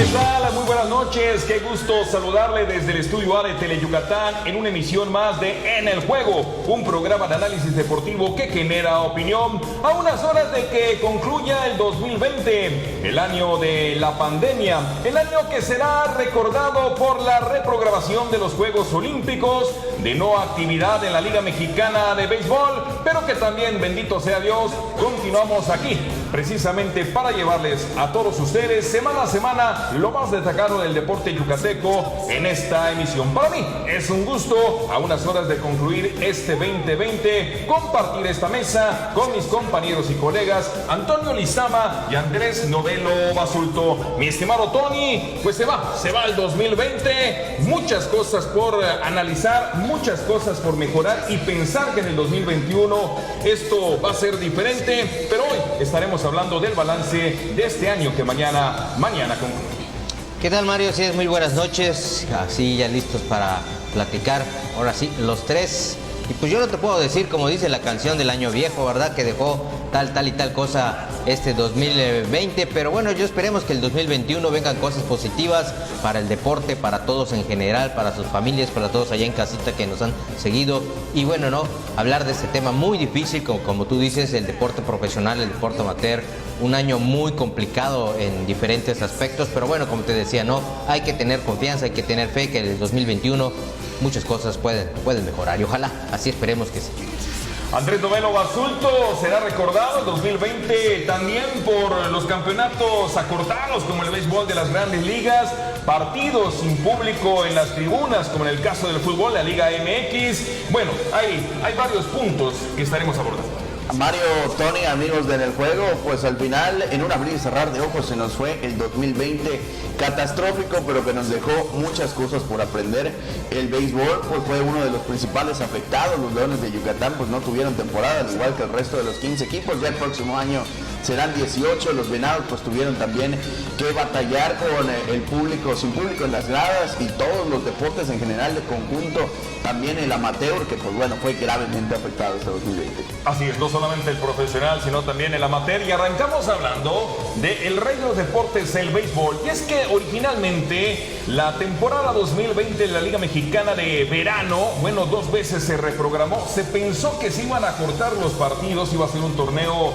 ¿Qué tal? Muy buenas noches, qué gusto saludarle desde el estudio A de Teleyucatán en una emisión más de En el Juego, un programa de análisis deportivo que genera opinión a unas horas de que concluya el 2020, el año de la pandemia, el año que será recordado por la reprogramación de los Juegos Olímpicos, de no actividad en la Liga Mexicana de Béisbol, pero que también, bendito sea Dios, continuamos aquí precisamente para llevarles a todos ustedes semana a semana lo más destacado del deporte yucateco en esta emisión. Para mí es un gusto, a unas horas de concluir este 2020, compartir esta mesa con mis compañeros y colegas Antonio Lizama y Andrés Novelo Basulto. Mi estimado Tony, pues se va el 2020, muchas cosas por analizar, muchas cosas por mejorar y pensar que en el 2021 esto va a ser diferente, pero hoy estaremos hablando del balance de este año que mañana concluye. ¿Qué tal, Mario? Sí, muy buenas noches, así ya listos para platicar, ahora sí, los tres. Y pues yo no te puedo decir, como dice la canción del año viejo, ¿verdad? Que dejó tal y tal cosa este 2020, pero bueno, yo esperemos que el 2021 vengan cosas positivas para el deporte, para todos en general, para sus familias, para todos allá en casita que nos han seguido. Y bueno, no, hablar de este tema muy difícil, como tú dices, el deporte profesional, el deporte amateur, un año muy complicado en diferentes aspectos, pero bueno, como te decía, no, hay que tener confianza, hay que tener fe que en el 2021 muchas cosas pueden mejorar y ojalá así esperemos que sí. Andrés Novelo Basulto será recordado el 2020 también por los campeonatos acortados como el béisbol de las grandes ligas, partidos sin público en las tribunas como en el caso del fútbol, la Liga MX. Bueno, hay varios puntos que estaremos abordando. Mario, Tony, amigos de En el Juego, pues al final, en un abrir y cerrar de ojos, se nos fue el 2020 catastrófico, pero que nos dejó muchas cosas por aprender. El béisbol pues fue uno de los principales afectados. Los Leones de Yucatán pues no tuvieron temporada, al igual que el resto de los 15 equipos. Ya el próximo año serán 18. Los Venados pues tuvieron también que batallar con el público, sin público en las gradas, y todos los deportes en general de conjunto, también el amateur, que pues bueno, fue gravemente afectado este 2020. Así es, no solamente el profesional, sino también el amateur, y arrancamos hablando del rey de los deportes, el béisbol. Y es que originalmente la temporada 2020 de la Liga Mexicana de verano, bueno, 2 veces se reprogramó, se pensó que se iban a cortar los partidos, iba a ser un torneo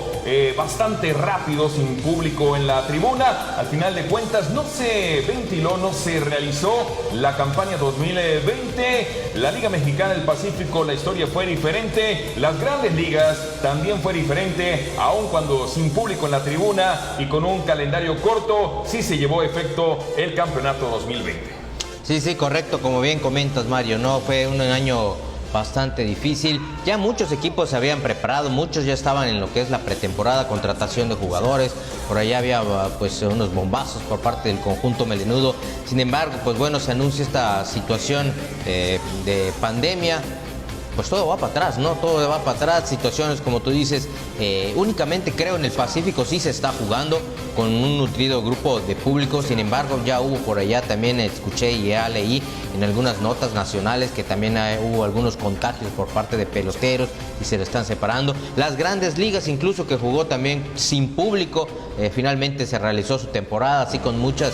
bastante rápido, sin público en la tribuna. Al final de cuentas no se ventiló, no se realizó la campaña 2020. La Liga Mexicana del Pacífico, la historia fue diferente, las grandes ligas también fue diferente, aun cuando sin público en la tribuna y con un calendario corto, sí se llevó a efecto el campeonato 2020. Sí, correcto, como bien comentas, Mario, no fue un año bastante difícil. Ya muchos equipos se habían preparado, muchos ya estaban en lo que es la pretemporada, contratación de jugadores, por allá había pues unos bombazos por parte del conjunto melenudo. Sin embargo, pues bueno, se anuncia esta situación de pandemia. Pues todo va para atrás, ¿no? Todo va para atrás, situaciones como tú dices, únicamente creo en el Pacífico sí se está jugando con un nutrido grupo de público. Sin embargo, ya hubo por allá, también escuché y ya leí en algunas notas nacionales que también hubo algunos contagios por parte de peloteros y se le están separando. Las grandes ligas incluso, que jugó también sin público, finalmente se realizó su temporada así con muchas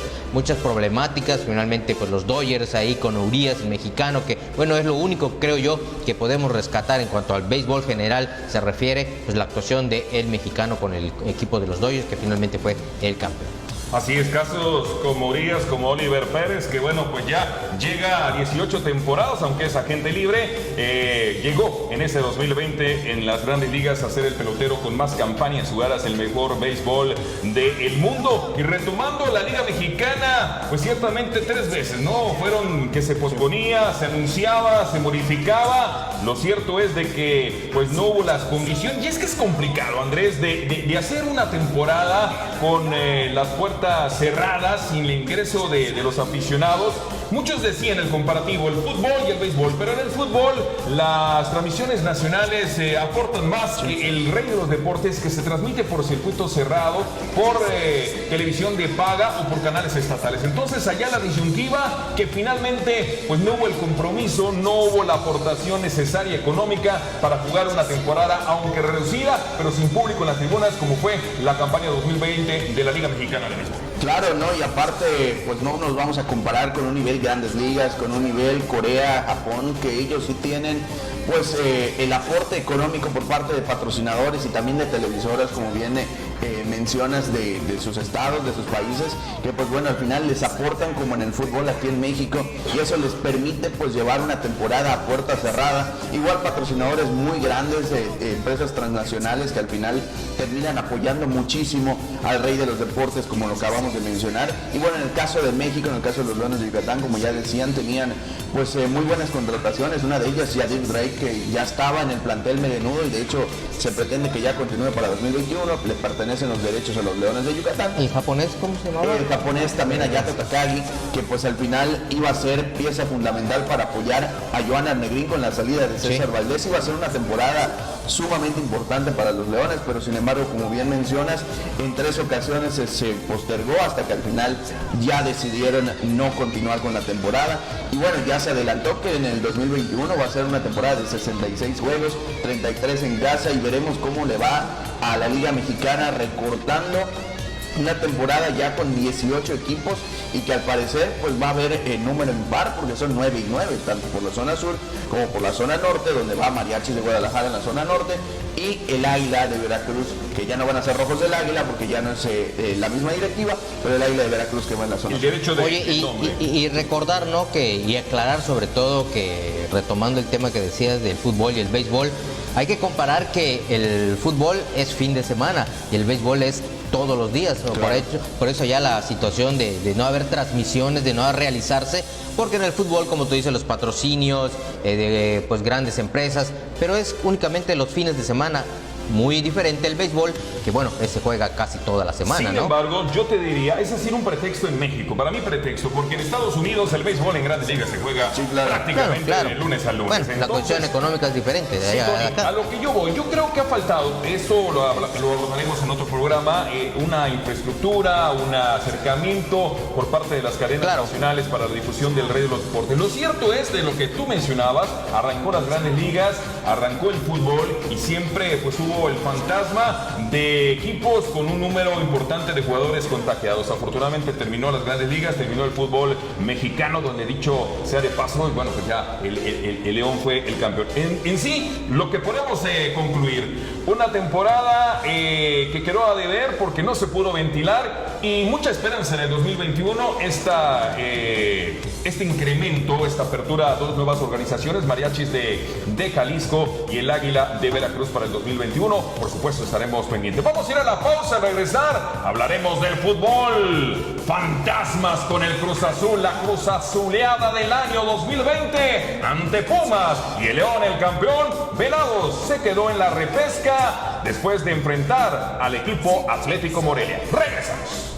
problemáticas. Finalmente pues los Dodgers ahí con Urias, el mexicano, que bueno, es lo único creo yo que podemos rescatar en cuanto al béisbol general se refiere, pues la actuación de el mexicano con el equipo de los Dodgers, que finalmente fue el campeón. Así es, casos como Urias, como Oliver Pérez, que bueno, pues ya llega a 18 temporadas, aunque es agente libre, llegó en ese 2020 en las grandes ligas a ser el pelotero con más campañas jugadas, el mejor béisbol del mundo. Y retomando la Liga Mexicana, pues ciertamente 3 veces, ¿no? Fueron que se posponía, se anunciaba, se modificaba. Lo cierto es de que pues no hubo las condiciones, y es que es complicado, Andrés, de hacer una temporada con las puertas cerradas, sin el ingreso de los aficionados. Muchos decían el comparativo, el fútbol y el béisbol, pero en el fútbol las transmisiones nacionales aportan más que el rey de los deportes, que se transmite por circuito cerrado, por televisión de paga o por canales estatales. Entonces allá la disyuntiva, que finalmente pues no hubo el compromiso, no hubo la aportación necesaria necesaria económica para jugar una temporada, aunque reducida, pero sin público en las tribunas, como fue la campaña 2020 de la Liga Mexicana de Béisbol. Claro, ¿no? Y aparte, pues no nos vamos a comparar con un nivel Grandes Ligas, con un nivel Corea, Japón, que ellos sí tienen pues el aporte económico por parte de patrocinadores y también de televisoras, como bien mencionas, de sus estados, de sus países, que pues bueno, al final les aportan como en el fútbol aquí en México, y eso les permite pues llevar una temporada a puerta cerrada. Igual patrocinadores muy grandes, empresas transnacionales que al final terminan apoyando muchísimo al rey de los deportes, como lo acabamos de mencionar. Y bueno, en el caso de México, en el caso de los Leones de Yucatán, como ya decían, tenían pues muy buenas contrataciones. Una de ellas, Yadir Drake, que ya estaba en el plantel medenudo y de hecho se pretende que ya continúe para 2021. Le pertenecen los derechos a los Leones de Yucatán. ¿El japonés cómo se llamaba? El japonés también, Ayato Takagi, que pues al final iba a ser pieza fundamental para apoyar a Johan Negrín con la salida de César Valdés. Iba a ser una temporada sumamente importante para los Leones, pero sin embargo, como bien mencionas, en 3 ocasiones se postergó hasta que al final ya decidieron no continuar con la temporada. Y bueno, ya se adelantó que en el 2021 va a ser una temporada de 66 juegos, 33 en casa, y veremos cómo le va a la Liga Mexicana recortando una temporada ya con 18 equipos, y que al parecer pues va a haber número impar, porque son 9 y 9, tanto por la zona sur como por la zona norte, donde va Mariachis de Guadalajara en la zona norte, y el Águila de Veracruz, que ya no van a ser Rojos del Águila porque ya no es la misma directiva, pero el Águila de Veracruz que va en la zona sur. Derecho de Oye, y recordar, ¿no? Y aclarar sobre todo que, retomando el tema que decías del fútbol y el béisbol, hay que comparar que el fútbol es fin de semana y el béisbol es todos los días, ¿no? Claro. Por eso ya la situación de no haber transmisiones, de no realizarse, porque en el fútbol, como tú dices, los patrocinios de pues grandes empresas, pero es únicamente los fines de semana. Muy diferente el béisbol, que bueno, se juega casi toda la semana, Sin ¿no? embargo, yo te diría, es decir, un pretexto en México, para mí pretexto, porque en Estados Unidos el béisbol en Grandes Ligas se juega prácticamente de lunes a lunes. Bueno, entonces, la cuestión económica es diferente de allá a acá. A lo que yo voy, yo creo que ha faltado, eso lo hablaremos en otro programa, una infraestructura, un acercamiento por parte de las cadenas nacionales para la difusión del rey de los deportes. Lo cierto es, de lo que tú mencionabas, arrancó las Grandes Ligas, arrancó el fútbol y siempre pues hubo el fantasma de equipos con un número importante de jugadores contagiados. Afortunadamente terminó las Grandes Ligas, terminó el fútbol mexicano, donde dicho sea de paso, y bueno, pues ya el León fue el campeón. En sí, lo que podemos concluir, una temporada que quedó a deber porque no se pudo ventilar, y mucha esperanza en el 2021, este incremento, esta apertura a 2 nuevas organizaciones, Mariachis de Jalisco y el Águila de Veracruz para el 2021. Por supuesto, estaremos pendientes. Vamos a ir a la pausa, a regresar. Hablaremos del fútbol. Fantasmas con el Cruz Azul, la Cruz Azuleada del año 2020 ante Pumas, y el León, el campeón. Venados se quedó en la repesca después de enfrentar al equipo Atlético Morelia. Regresamos.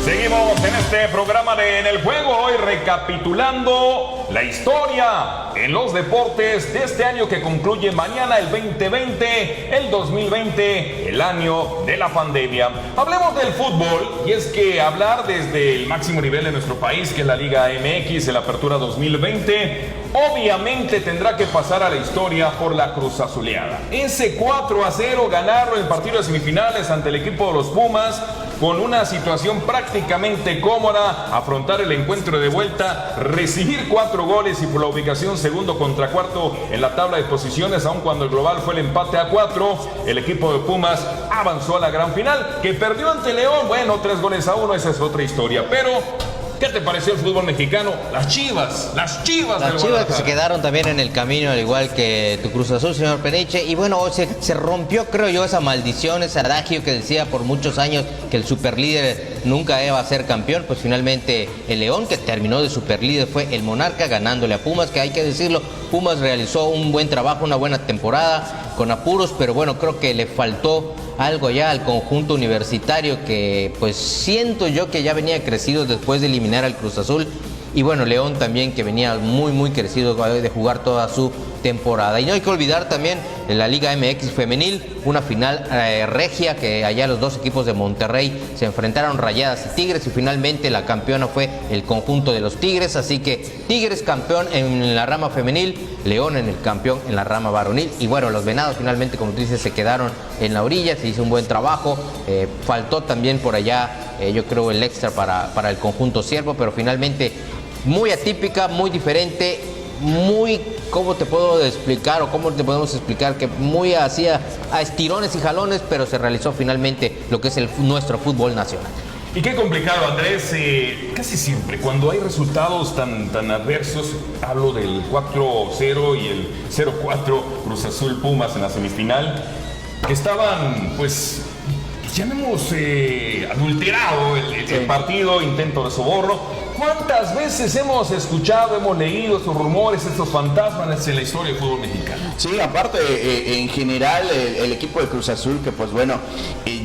Seguimos en este programa de En el Juego, hoy recapitulando la historia en los deportes de este año que concluye mañana, el 2020, el 2020, el año de la pandemia. Hablemos del fútbol, y es que hablar desde el máximo nivel de nuestro país, que es la Liga MX, en la apertura 2020, obviamente tendrá que pasar a la historia por la Cruz Azuleada. Ese 4-0 ganaron el partido de semifinales ante el equipo de los Pumas, con una situación prácticamente cómoda, afrontar el encuentro de vuelta, recibir 4 goles y por la ubicación segundo contra cuarto en la tabla de posiciones, aun cuando el global fue el empate a 4, el equipo de Pumas avanzó a la gran final, que perdió ante León, bueno, 3-1, esa es otra historia, pero ¿qué te pareció el fútbol mexicano? Las Chivas que se quedaron también en el camino, al igual que tu Cruz Azul, señor Peniche. Y bueno, se rompió, creo yo, esa maldición, ese adagio que decía por muchos años que el superlíder nunca iba a ser campeón. Pues finalmente el León, que terminó de superlíder, fue el monarca, ganándole a Pumas, que hay que decirlo, Pumas realizó un buen trabajo, una buena temporada, con apuros, pero bueno, creo que le faltó algo ya al conjunto universitario que pues siento yo que ya venía crecido después de eliminar al Cruz Azul. Y bueno, León también, que venía muy crecido de jugar toda su temporada. Y no hay que olvidar también en la Liga MX femenil, una final regia, que allá los dos equipos de Monterrey se enfrentaron, Rayadas y Tigres, y finalmente la campeona fue el conjunto de los Tigres. Así que Tigres campeón en la rama femenil, León en el campeón en la rama varonil. Y bueno, los Venados finalmente, como tú dices, se quedaron en la orilla, se hizo un buen trabajo. Faltó también por allá, yo creo, el extra para el conjunto ciervo, pero finalmente muy atípica, muy diferente, muy, ¿cómo te puedo explicar o cómo te podemos explicar? Que muy hacía a estirones y jalones, pero se realizó finalmente lo que es nuestro fútbol nacional. Y qué complicado, Andrés, casi siempre cuando hay resultados tan adversos, hablo del 4-0 y el 0-4 Cruz Azul Pumas en la semifinal, que estaban, pues, llamemos adulterado el partido, intento de soborno. ¿Cuántas veces hemos escuchado, hemos leído estos rumores, estos fantasmas en la historia del fútbol mexicano? Sí, aparte, en general, el equipo de Cruz Azul, que pues bueno,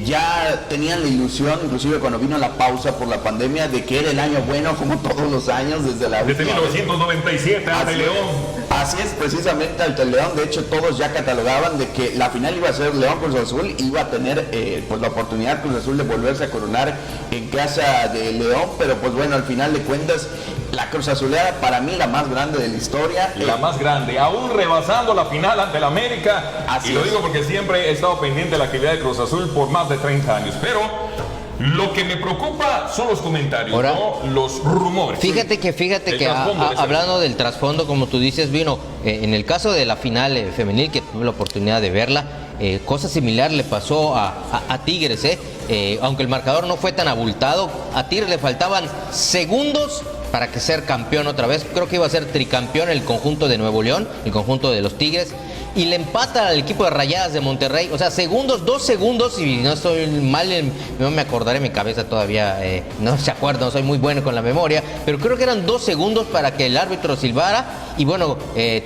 ya tenían la ilusión, inclusive cuando vino la pausa por la pandemia, de que era el año bueno, como todos los años, desde 1997, ante León. Así es, precisamente ante el León. De hecho, todos ya catalogaban de que la final iba a ser León Cruz Azul, iba a tener pues la oportunidad Cruz Azul de volverse a coronar en casa de León, pero pues bueno, al final de cuentas, la Cruz Azulera, para mí la más grande de la historia. La más grande, aún rebasando la final ante el América. Así y lo digo porque siempre he estado pendiente de la actividad de Cruz Azul por más de 30 años, pero lo que me preocupa son los comentarios, ahora, ¿no? Los rumores. Fíjate que hablando del trasfondo, como tú dices, vino en el caso de la final femenil, que tuve la oportunidad de verla, cosa similar le pasó a Tigres, aunque el marcador no fue tan abultado, a Tigres le faltaban segundos para que ser campeón otra vez. Creo que iba a ser tricampeón el conjunto de Nuevo León, el conjunto de los Tigres, y le empata al equipo de Rayadas de Monterrey. O sea, 2 segundos, y no estoy mal, no me acordaré, mi cabeza todavía no se acuerda, no soy muy bueno con la memoria, pero creo que eran 2 segundos para que el árbitro silbara, y bueno,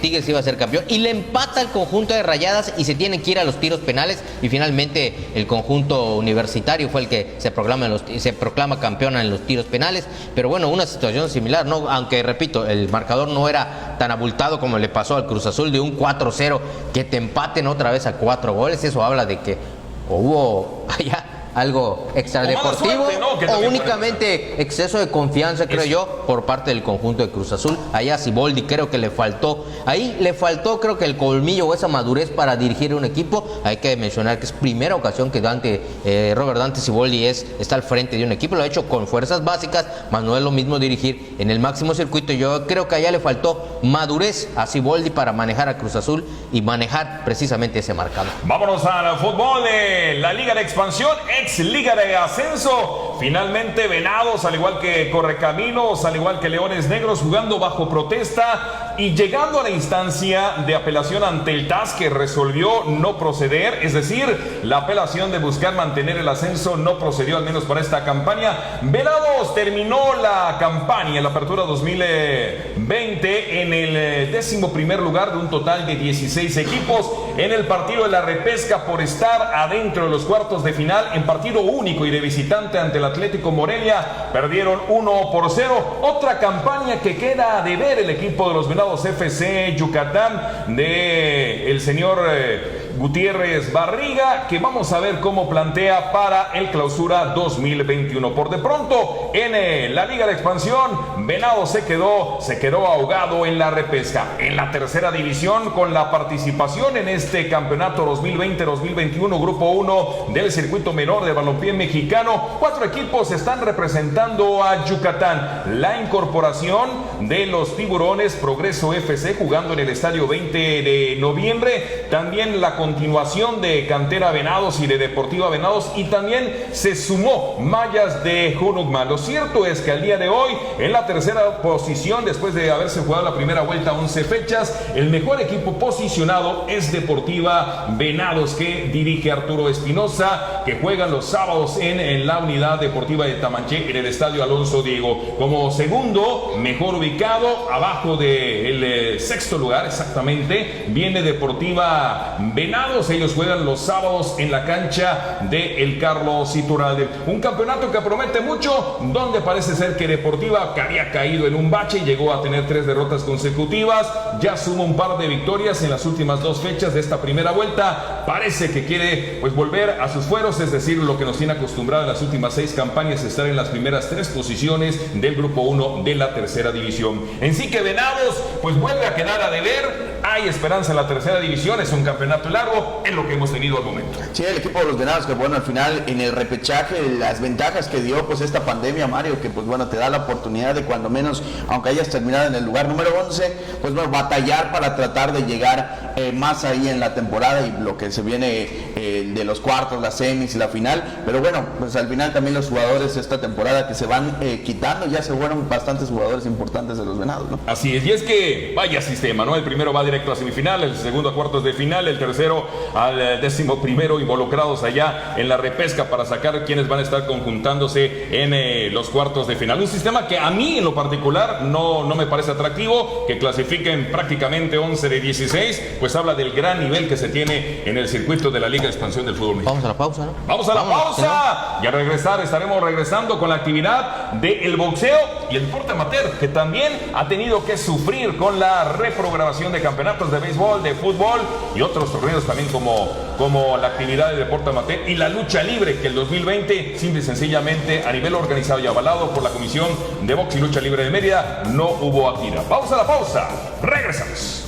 Tigres iba a ser campeón, y le empata al conjunto de Rayadas, y se tienen que ir a los tiros penales, y finalmente el conjunto universitario fue el que se proclama campeón en los tiros penales. Pero bueno, una situación similar, ¿no? Aunque repito, el marcador no era tan abultado como le pasó al Cruz Azul, de un 4-0, que te empaten otra vez a 4 goles. Eso habla de que hubo allá algo extradeportivo, suerte, ¿no? O únicamente exceso de confianza, creo yo, por parte del conjunto de Cruz Azul. Allá Siboldi creo que le faltó, creo que el colmillo o esa madurez para dirigir un equipo. Hay que mencionar que es primera ocasión que Robert Dante Siboldi está al frente de un equipo. Lo ha hecho con fuerzas básicas, más no es lo mismo dirigir en el máximo circuito. Yo creo que allá le faltó madurez a Siboldi para manejar a Cruz Azul y manejar precisamente ese marcador. Vámonos al fútbol de la Liga de Expansión, Liga de Ascenso. Finalmente Venados, al igual que Correcaminos, al igual que Leones Negros, jugando bajo protesta y llegando a la instancia de apelación ante el TAS, que resolvió no proceder. Es decir, la apelación de buscar mantener el ascenso no procedió, al menos para esta campaña. Venados terminó la campaña en la apertura 2020 en el 11º lugar de un total de 16 equipos en el partido de la repesca por estar adentro de los cuartos de final. En partido único y de visitante ante el Atlético Morelia, perdieron 1-0. Otra campaña que queda de ver el equipo de los Venados FC Yucatán de el señor Gutiérrez Barriga, que vamos a ver cómo plantea para el clausura 2021. Por de pronto, en la Liga de Expansión, Venados se quedó ahogado en la repesca. En la tercera división, con la participación en este campeonato 2020-2021, Grupo 1 del circuito menor de balompié mexicano, 4 equipos están representando a Yucatán. La incorporación de los Tiburones, Progreso FC, jugando en el estadio 20 de noviembre. También la continuación de Cantera Venados y de Deportiva Venados, y también se sumó Mayas de Junucma. Lo cierto es que al día de hoy, en la tercera posición, después de haberse jugado la primera vuelta 11 fechas, el mejor equipo posicionado es Deportiva Venados, que dirige Arturo Espinosa, que juegan los sábados en la unidad deportiva de Tamanché, en el estadio Alonso Diego. Como segundo, mejor ubicado complicado. Abajo del sexto lugar, exactamente, viene Deportiva Venados. Ellos juegan los sábados en la cancha de el Carlos Iturralde. Un campeonato que promete mucho, donde parece ser que Deportiva, que había caído en un bache, llegó a tener 3 derrotas consecutivas. Ya suma un par de victorias en las últimas 2 fechas de esta primera vuelta. Parece que quiere pues volver a sus fueros, es decir, lo que nos tiene acostumbrado en las últimas 6 campañas, estar en las primeras 3 posiciones del grupo 1 de la tercera división. En sí que Venados pues vuelve a quedar a deber. Hay esperanza en la tercera división, es un campeonato largo, es lo que hemos tenido al momento. Sí, el equipo de los Venados, que bueno, al final en el repechaje, las ventajas que dio pues esta pandemia, Mario, que pues bueno, te da la oportunidad de cuando menos, aunque hayas terminado en el lugar número 11, pues bueno, batallar para tratar de llegar más ahí en la temporada y lo que se viene de los cuartos, las semis y la final. Pero bueno, pues al final también los jugadores esta temporada que se van quitando, ya se fueron bastantes jugadores importantes de los Venados, ¿no? Así es, y es que vaya sistema, ¿no? El primero va directo a semifinal, el segundo a cuartos de final, el tercero al 11º, involucrados allá en la repesca para sacar quienes van a estar conjuntándose en los cuartos de final. Un sistema que a mí en lo particular no me parece atractivo, que clasifiquen prácticamente 11 de 16, pues habla del gran nivel que se tiene en el circuito de la Liga de Expansión del Fútbol Mexicano. Vamos a la pausa, ¿no? Vamos a la pausa. Y a regresar, estaremos regresando con la actividad del boxeo y el deporte amateur, que también ha tenido que sufrir con la reprogramación de campeonatos de béisbol, de fútbol y otros torneos también como la actividad de deporte amateur y la lucha libre, que el 2020 simple y sencillamente a nivel organizado y avalado por la Comisión de Box y Lucha Libre de Mérida no hubo actividad. Vamos a la pausa, regresamos.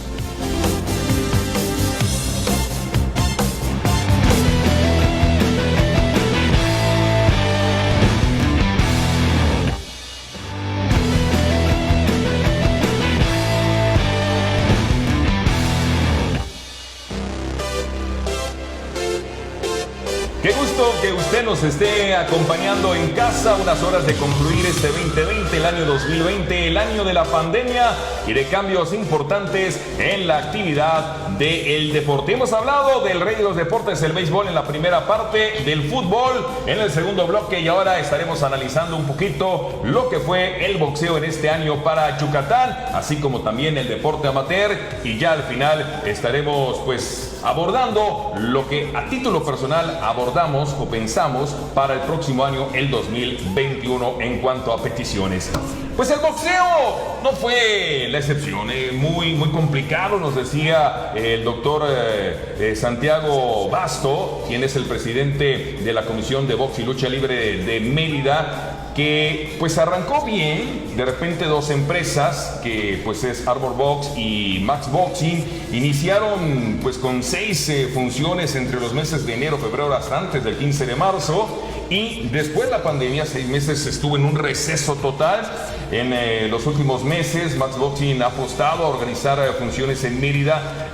Qué gusto que usted nos esté acompañando en casa, unas horas de concluir este 2020, el año 2020, el año de la pandemia y de cambios importantes en la actividad del deporte. Hemos hablado del rey de los deportes, el béisbol, en la primera parte, del fútbol en el segundo bloque, y ahora estaremos analizando un poquito lo que fue el boxeo en este año para Yucatán, así como también el deporte amateur, y ya al final estaremos pues abordando lo que a título personal abordamos o pensamos para el próximo año, el 2021, en cuanto a peticiones. Pues el boxeo no fue la excepción, muy complicado, nos decía el doctor Santiago Basto, quien es el presidente de la Comisión de Box y Lucha Libre de Mérida, que pues arrancó bien. De repente 2 empresas, que pues es Arbor Box y Max Boxing, iniciaron pues con 6 funciones entre los meses de enero, febrero, hasta antes del 15 de marzo, y después la pandemia, 6 meses estuvo en un receso total. En los últimos meses Max Boxing ha apostado a organizar funciones en Mérida.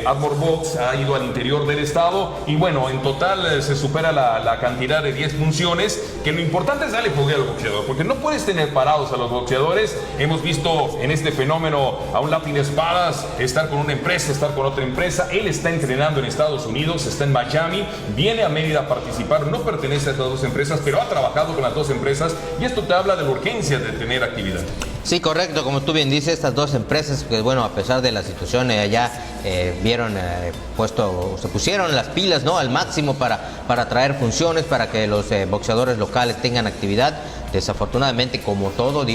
Arbor Box ha ido al interior del estado, y bueno, en total se supera la cantidad de 10 funciones, que lo importante es darle poder al boxeador, porque no puedes tener parados a los boxeadores. Hemos visto en este fenómeno a un Latin Espadas estar con una empresa, estar con otra empresa. Él está entrenando en Estados Unidos, está en Miami, viene a Mérida a participar, no pertenece a estas 2 empresas, pero ha trabajado con las 2 empresas, y esto te habla de la urgencia de tener actividad. Sí, correcto, como tú bien dices, estas 2 empresas que bueno, a pesar de la situación allá se pusieron las pilas, ¿no?, al máximo para traer funciones, para que los boxeadores locales tengan actividad. Desafortunadamente, como todo,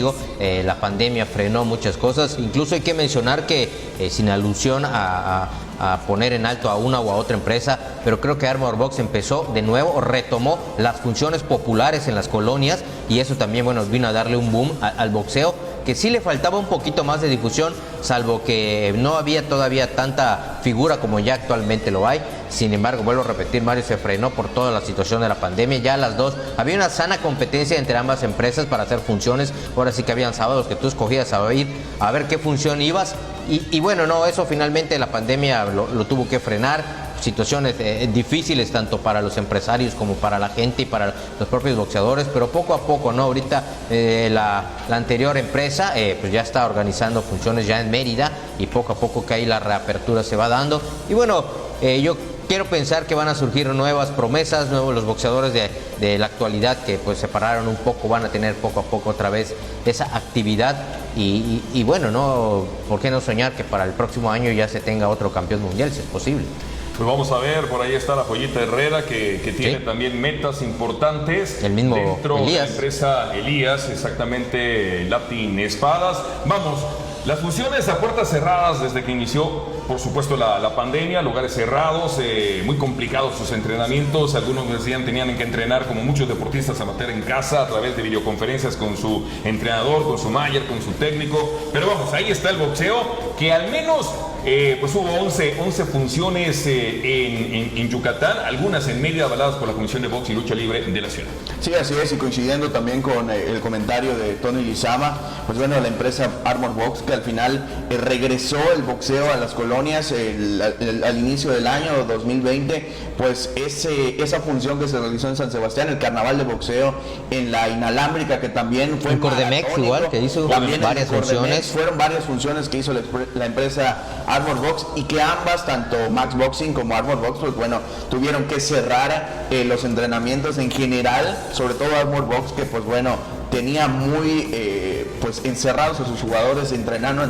la pandemia frenó muchas cosas. Incluso hay que mencionar que, sin alusión a poner en alto a una o a otra empresa, pero creo que Arbor Box empezó de nuevo, retomó las funciones populares en las colonias, y eso también, bueno, vino a darle un boom al boxeo, que sí le faltaba un poquito más de difusión, salvo que no había todavía tanta figura como ya actualmente lo hay. Sin embargo, vuelvo a repetir, Mario, se frenó por toda la situación de la pandemia. Ya las 2, había una sana competencia entre ambas empresas para hacer funciones. Ahora sí que habían sábados que tú escogías a ver qué función ibas, y bueno, no, eso finalmente la pandemia lo tuvo que frenar. Situaciones difíciles tanto para los empresarios como para la gente y para los propios boxeadores, pero poco a poco, ¿no? Ahorita la anterior empresa pues ya está organizando funciones ya en Mérida, y poco a poco que ahí la reapertura se va dando. Y bueno, yo quiero pensar que van a surgir nuevas promesas, nuevos los boxeadores de la actualidad que pues se pararon un poco, van a tener poco a poco otra vez esa actividad y bueno, no, ¿por qué no soñar que para el próximo año ya se tenga otro campeón mundial, si es posible? Pues vamos a ver, por ahí está la Joyita Herrera que tiene también metas importantes. El mismo dentro Elías. de la empresa Elías, exactamente, Latin Espadas. Vamos, las funciones a puertas cerradas desde que inició, por supuesto, la pandemia, lugares cerrados, muy complicados sus entrenamientos. Algunos decían tenían que entrenar como muchos deportistas amateur en casa a través de videoconferencias con su entrenador, con su manager, con su técnico. Pero vamos, ahí está el boxeo, que al menos pues hubo 11 funciones en Yucatán, algunas en media avaladas por la Comisión de Box y Lucha Libre de la ciudad. Sí, así es, y coincidiendo también con el comentario de Tony Lizama, pues bueno, la empresa Armor Box, que al final regresó el boxeo a las colonias al inicio del año 2020, pues esa función que se realizó en San Sebastián, el carnaval de boxeo en la inalámbrica, que también fue en Cordemex igual, que hizo varias funciones. Fueron varias funciones que hizo la empresa Armor Box, y que ambas, tanto Max Boxing como Armor Box, pues bueno, tuvieron que cerrar los entrenamientos en general, sobre todo Armor Box, que pues bueno, tenía muy pues encerrados a sus jugadores entrenando,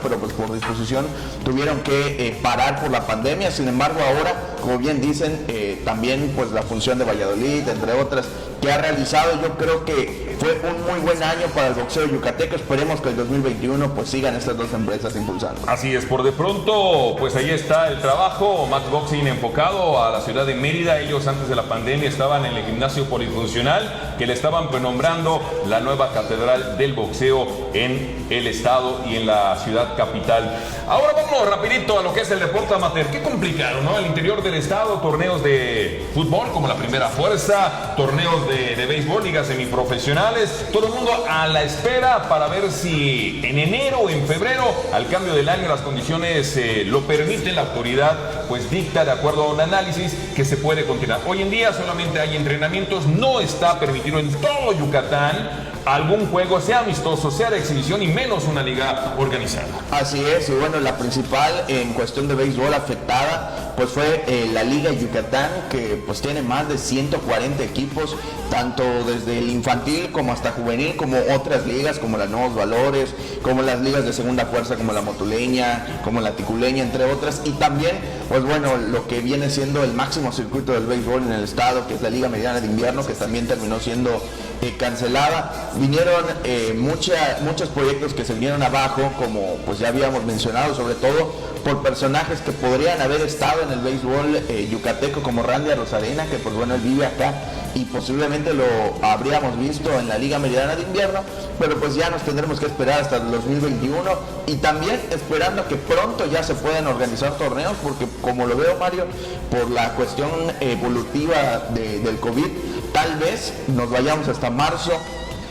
pero pues por disposición tuvieron que parar por la pandemia. Sin embargo, ahora, como bien dicen, también pues la función de Valladolid, entre otras, que ha realizado, yo creo que fue un muy buen año para el boxeo yucateco. Esperemos que el 2021 pues sigan estas dos empresas impulsando. Así es, por de pronto, pues ahí está el trabajo. Max Boxing enfocado a la ciudad de Mérida. Ellos antes de la pandemia estaban en el gimnasio polifuncional, que le estaban nombrando la nueva catedral del boxeo en el estado y en la ciudad capital. Ahora vamos rapidito a lo que es el deporte amateur. Qué complicado, ¿no? Al interior del estado, torneos de fútbol como la Primera Fuerza, torneos de béisbol, ligas semiprofesionales, todo el mundo a la espera para ver si en enero o en febrero, al cambio del año, las condiciones lo permiten, la autoridad pues dicta de acuerdo a un análisis que se puede continuar. Hoy en día solamente hay entrenamientos, no está permitido en todo Yucatán algún juego, sea amistoso, sea de exhibición, y menos una liga organizada. Así es, y bueno, la principal en cuestión de béisbol afectada pues fue la Liga Yucatán, que pues tiene más de 140 equipos, tanto desde el infantil como hasta juvenil, como otras ligas como las Nuevos Valores, como las ligas de segunda fuerza como la Motuleña, como la Ticuleña, entre otras, y también pues bueno, lo que viene siendo el máximo circuito del béisbol en el estado, que es la Liga Meridiana de Invierno, que también terminó siendo cancelada. Vinieron muchos proyectos que se vinieron abajo, como pues ya habíamos mencionado, sobre todo por personajes que podrían haber estado en el béisbol yucateco, como Randy Arozarena, que pues bueno, él vive acá y posiblemente lo habríamos visto en la Liga Meridiana de Invierno, pero pues ya nos tendremos que esperar hasta el 2021, y también esperando que pronto ya se puedan organizar torneos, porque como lo veo, Mario, por la cuestión evolutiva del COVID, tal vez nos vayamos hasta marzo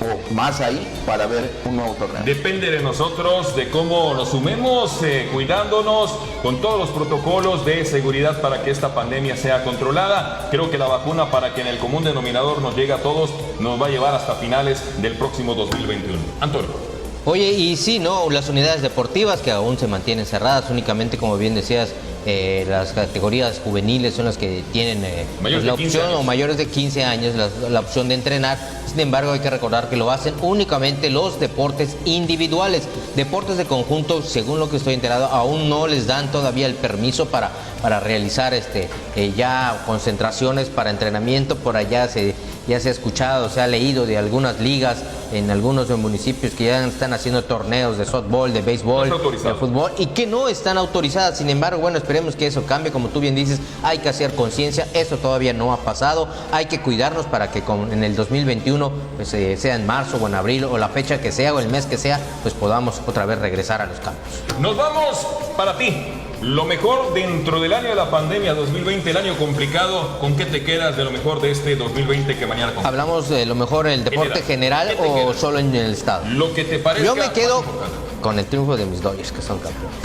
o más ahí para ver un nuevo torneo. Depende de nosotros, de cómo nos sumemos, cuidándonos con todos los protocolos de seguridad para que esta pandemia sea controlada. Creo que la vacuna, para que en el común denominador nos llegue a todos, nos va a llevar hasta finales del próximo 2021. Antonio. Oye, y sí, ¿no? Las unidades deportivas que aún se mantienen cerradas, únicamente, como bien decías, las categorías juveniles son las que tienen pues la opción, o mayores de 15 años, la opción de entrenar. Sin embargo, hay que recordar que lo hacen únicamente los deportes individuales. Deportes de conjunto, según lo que estoy enterado, aún no les dan todavía el permiso para realizar ya concentraciones para entrenamiento. Por allá ya se ha escuchado, se ha leído de algunas ligas en algunos municipios que ya están haciendo torneos de softball, de béisbol, de fútbol, y que no están autorizadas. Sin embargo, bueno, esperemos que eso cambie. Como tú bien dices, hay que hacer conciencia. Eso todavía no ha pasado. Hay que cuidarnos para que en el 2021, pues, sea en marzo o en abril, o la fecha que sea, o el mes que sea, pues podamos otra vez regresar a los campos. Nos vamos para ti. Lo mejor dentro del año de la pandemia 2020, el año complicado. ¿Con qué te quedas de lo mejor de este 2020 que mañana comienza? ¿Hablamos de lo mejor en el deporte general o solo en el estado? Lo que te parezca. Yo me quedo con el triunfo de mis Dodgers, que son campeones.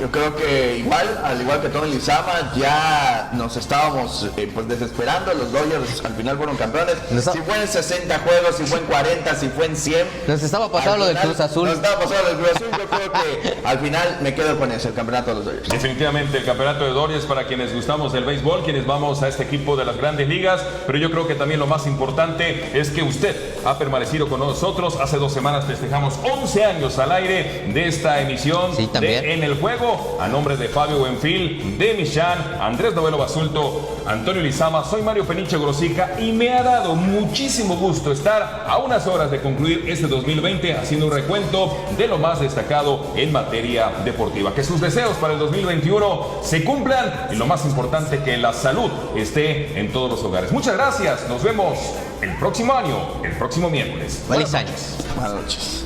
Yo creo que igual, al igual que Tony Lizama, ya nos estábamos pues desesperando. Los Dodgers al final fueron campeones. Si fue en 60 juegos, si fue en 40, si fue en 100. Nos estaba pasando lo del Cruz Azul. Nos estaba pasando lo del Cruz Azul. Yo creo que al final me quedo con ese, el campeonato de los Dodgers. Definitivamente el campeonato de Dodgers para quienes gustamos del béisbol, quienes vamos a este equipo de las grandes ligas, pero yo creo que también lo más importante es que usted ha permanecido con nosotros. Hace 2 semanas festejamos 11 años al aire de esta emisión de En el Juego. A nombre de Fabio Buenfil, de Michan, Andrés Novelo Basulto, Antonio Lizama, soy Mario Peniche Grosica y me ha dado muchísimo gusto estar a unas horas de concluir este 2020 haciendo un recuento de lo más destacado en materia deportiva. Que sus deseos para el 2021 se cumplan y lo más importante, que la salud esté en todos los hogares. Muchas gracias, nos vemos el próximo año, el próximo miércoles. Feliz años. Buenas noches.